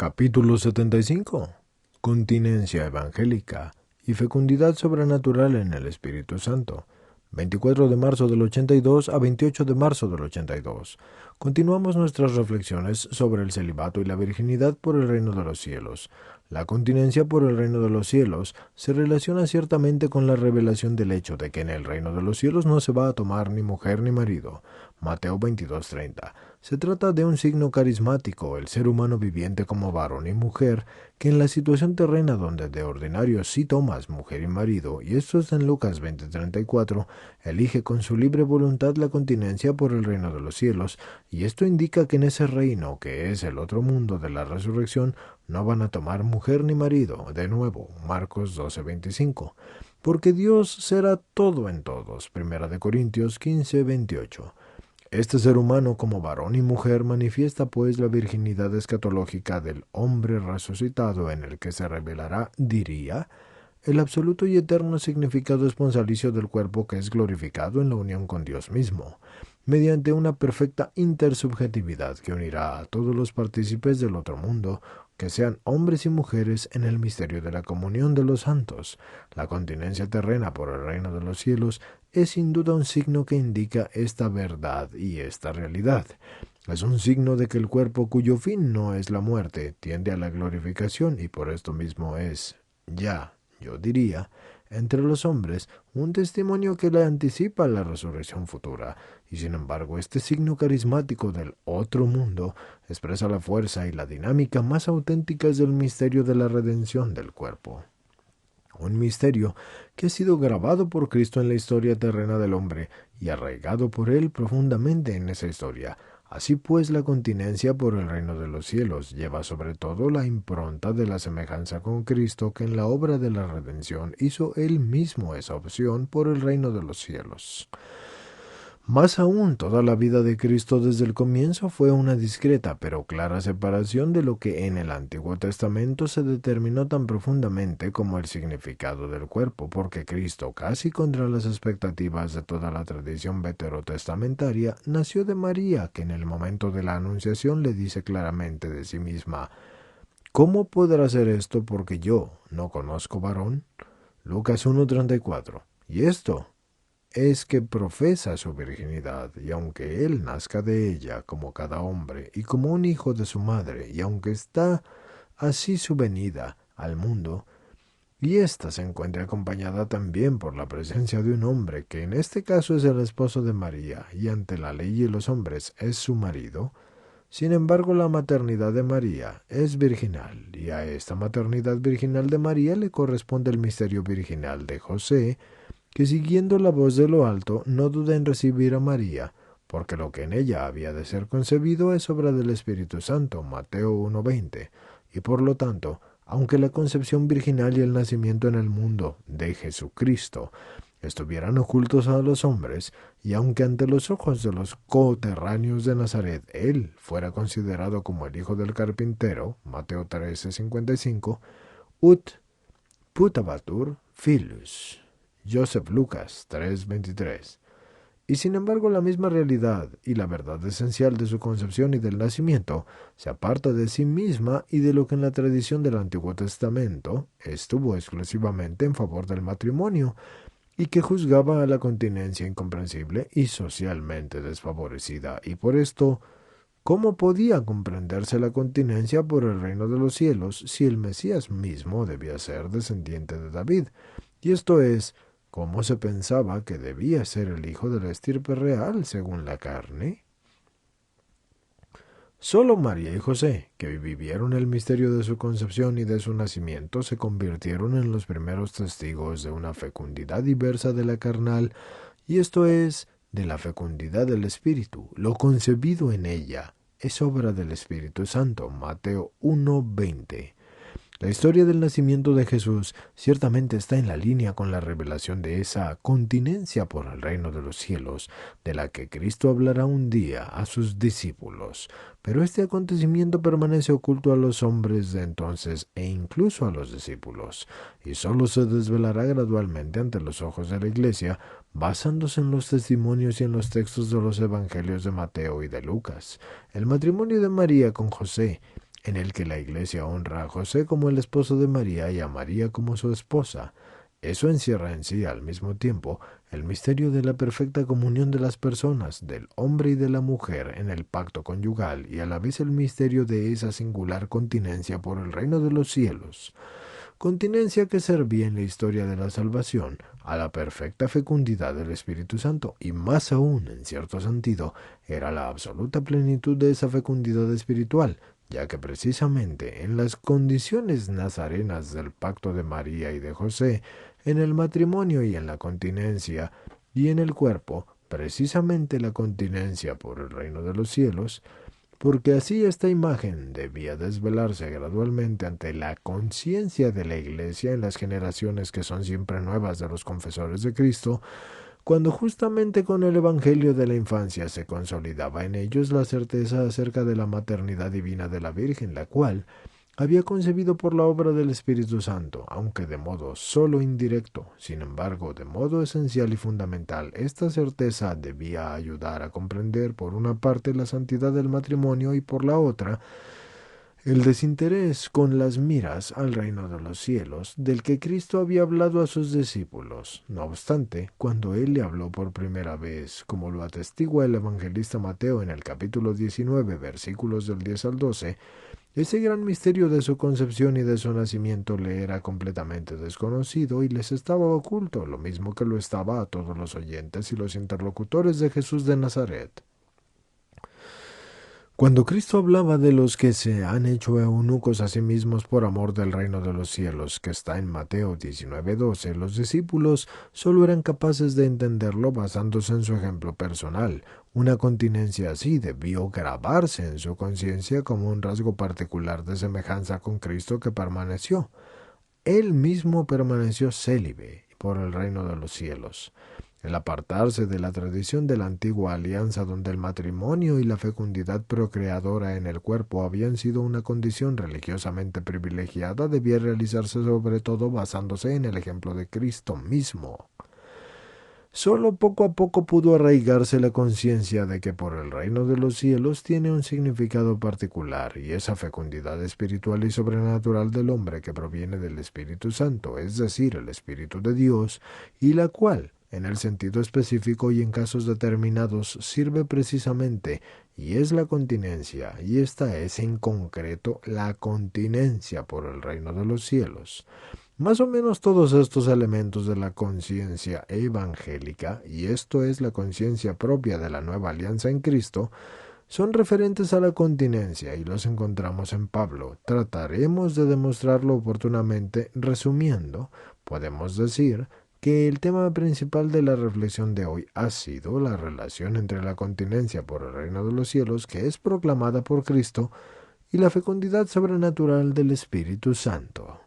Capítulo 75. Continencia evangélica y fecundidad sobrenatural en el Espíritu Santo. 24 de marzo del 82 a 28 de marzo del 82. Continuamos nuestras reflexiones sobre el celibato y la virginidad por el reino de los cielos. La continencia por el reino de los cielos se relaciona ciertamente con la revelación del hecho de que en el reino de los cielos no se va a tomar ni mujer ni marido. Mateo 22:30. Se trata de un signo carismático, el ser humano viviente como varón y mujer, que en la situación terrena donde de ordinario sí tomas mujer y marido, y esto está en Lucas 20:34, elige con su libre voluntad la continencia por el reino de los cielos, y esto indica que en ese reino, que es el otro mundo de la resurrección, no van a tomar mujer ni marido. De nuevo, Marcos 12:25. Porque Dios será todo en todos. 1 Corintios 15:28. Este ser humano como varón y mujer manifiesta pues la virginidad escatológica del hombre resucitado en el que se revelará, diría, el absoluto y eterno significado esponsalicio del cuerpo que es glorificado en la unión con Dios mismo, mediante una perfecta intersubjetividad que unirá a todos los partícipes del otro mundo, que sean hombres y mujeres en el misterio de la comunión de los santos. La continencia terrena por el reino de los cielos es sin duda un signo que indica esta verdad y esta realidad. Es un signo de que el cuerpo cuyo fin no es la muerte tiende a la glorificación y por esto mismo es, yo diría, entre los hombres, un testimonio que le anticipa la resurrección futura, y sin embargo este signo carismático del otro mundo expresa la fuerza y la dinámica más auténticas del misterio de la redención del cuerpo. Un misterio que ha sido grabado por Cristo en la historia terrena del hombre y arraigado por él profundamente en esa historia. Así pues, la continencia por el reino de los cielos lleva sobre todo la impronta de la semejanza con Cristo que en la obra de la redención hizo él mismo esa opción por el reino de los cielos. Más aún, toda la vida de Cristo desde el comienzo fue una discreta pero clara separación de lo que en el Antiguo Testamento se determinó tan profundamente como el significado del cuerpo, porque Cristo, casi contra las expectativas de toda la tradición veterotestamentaria, nació de María, que en el momento de la Anunciación le dice claramente de sí misma, ¿cómo podrá ser esto porque yo no conozco varón? Lucas 1:34. Y esto es que profesa su virginidad, y aunque él nazca de ella como cada hombre, y como un hijo de su madre, y aunque está así su venida al mundo, y ésta se encuentre acompañada también por la presencia de un hombre, que en este caso es el esposo de María, y ante la ley y los hombres es su marido, sin embargo la maternidad de María es virginal, y a esta maternidad virginal de María le corresponde el misterio virginal de José, que siguiendo la voz de lo alto no duda en recibir a María, porque lo que en ella había de ser concebido es obra del Espíritu Santo, Mateo 1:20, y por lo tanto, aunque la concepción virginal y el nacimiento en el mundo de Jesucristo estuvieran ocultos a los hombres, y aunque ante los ojos de los coterráneos de Nazaret él fuera considerado como el hijo del carpintero, Mateo 13:55, ut putabatur filus, Joseph Lucas 3:23. Y sin embargo la misma realidad y la verdad esencial de su concepción y del nacimiento se aparta de sí misma y de lo que en la tradición del Antiguo Testamento estuvo exclusivamente en favor del matrimonio y que juzgaba a la continencia incomprensible y socialmente desfavorecida. Y por esto, ¿cómo podía comprenderse la continencia por el reino de los cielos si el Mesías mismo debía ser descendiente de David? Y esto es, ¿cómo se pensaba que debía ser el hijo de la estirpe real según la carne? Solo María y José, que vivieron el misterio de su concepción y de su nacimiento, se convirtieron en los primeros testigos de una fecundidad diversa de la carnal, y esto es, de la fecundidad del Espíritu. Lo concebido en ella es obra del Espíritu Santo. Mateo 1:20. La historia del nacimiento de Jesús ciertamente está en la línea con la revelación de esa continencia por el reino de los cielos, de la que Cristo hablará un día a sus discípulos. Pero este acontecimiento permanece oculto a los hombres de entonces e incluso a los discípulos, y solo se desvelará gradualmente ante los ojos de la Iglesia, basándose en los testimonios y en los textos de los evangelios de Mateo y de Lucas. El matrimonio de María con José en el que la Iglesia honra a José como el esposo de María y a María como su esposa. Eso encierra en sí, al mismo tiempo, el misterio de la perfecta comunión de las personas, del hombre y de la mujer en el pacto conyugal, y a la vez el misterio de esa singular continencia por el reino de los cielos. Continencia que servía en la historia de la salvación a la perfecta fecundidad del Espíritu Santo, y más aún, en cierto sentido, era la absoluta plenitud de esa fecundidad espiritual, ya que precisamente en las condiciones nazarenas del pacto de María y de José, en el matrimonio y en la continencia, y en el cuerpo, precisamente la continencia por el reino de los cielos, porque así esta imagen debía desvelarse gradualmente ante la conciencia de la Iglesia en las generaciones que son siempre nuevas de los confesores de Cristo, cuando justamente con el Evangelio de la infancia se consolidaba en ellos la certeza acerca de la maternidad divina de la Virgen, la cual había concebido por la obra del Espíritu Santo, aunque de modo solo indirecto. Sin embargo, de modo esencial y fundamental, esta certeza debía ayudar a comprender por una parte la santidad del matrimonio y por la otra el desinterés con las miras al reino de los cielos del que Cristo había hablado a sus discípulos. No obstante, cuando Él le habló por primera vez, como lo atestigua el evangelista Mateo en el capítulo 19, versículos del 10 al 12, ese gran misterio de su concepción y de su nacimiento le era completamente desconocido y les estaba oculto, lo mismo que lo estaba a todos los oyentes y los interlocutores de Jesús de Nazaret. Cuando Cristo hablaba de los que se han hecho eunucos a sí mismos por amor del reino de los cielos, que está en Mateo 19:12, los discípulos solo eran capaces de entenderlo basándose en su ejemplo personal. Una continencia así debió grabarse en su conciencia como un rasgo particular de semejanza con Cristo que permaneció. Él mismo permaneció célibe por el reino de los cielos. El apartarse de la tradición de la antigua alianza donde el matrimonio y la fecundidad procreadora en el cuerpo habían sido una condición religiosamente privilegiada debía realizarse sobre todo basándose en el ejemplo de Cristo mismo. Solo poco a poco pudo arraigarse la conciencia de que por el reino de los cielos tiene un significado particular, y esa fecundidad espiritual y sobrenatural del hombre que proviene del Espíritu Santo, es decir, el Espíritu de Dios, y la cual, en el sentido específico y en casos determinados, sirve precisamente, y es la continencia, y esta es en concreto la continencia por el reino de los cielos. Más o menos todos estos elementos de la conciencia evangélica, y esto es la conciencia propia de la nueva alianza en Cristo, son referentes a la continencia y los encontramos en Pablo. Trataremos de demostrarlo oportunamente. Resumiendo, podemos decir que el tema principal de la reflexión de hoy ha sido la relación entre la continencia por el reino de los cielos, que es proclamada por Cristo, y la fecundidad sobrenatural del Espíritu Santo.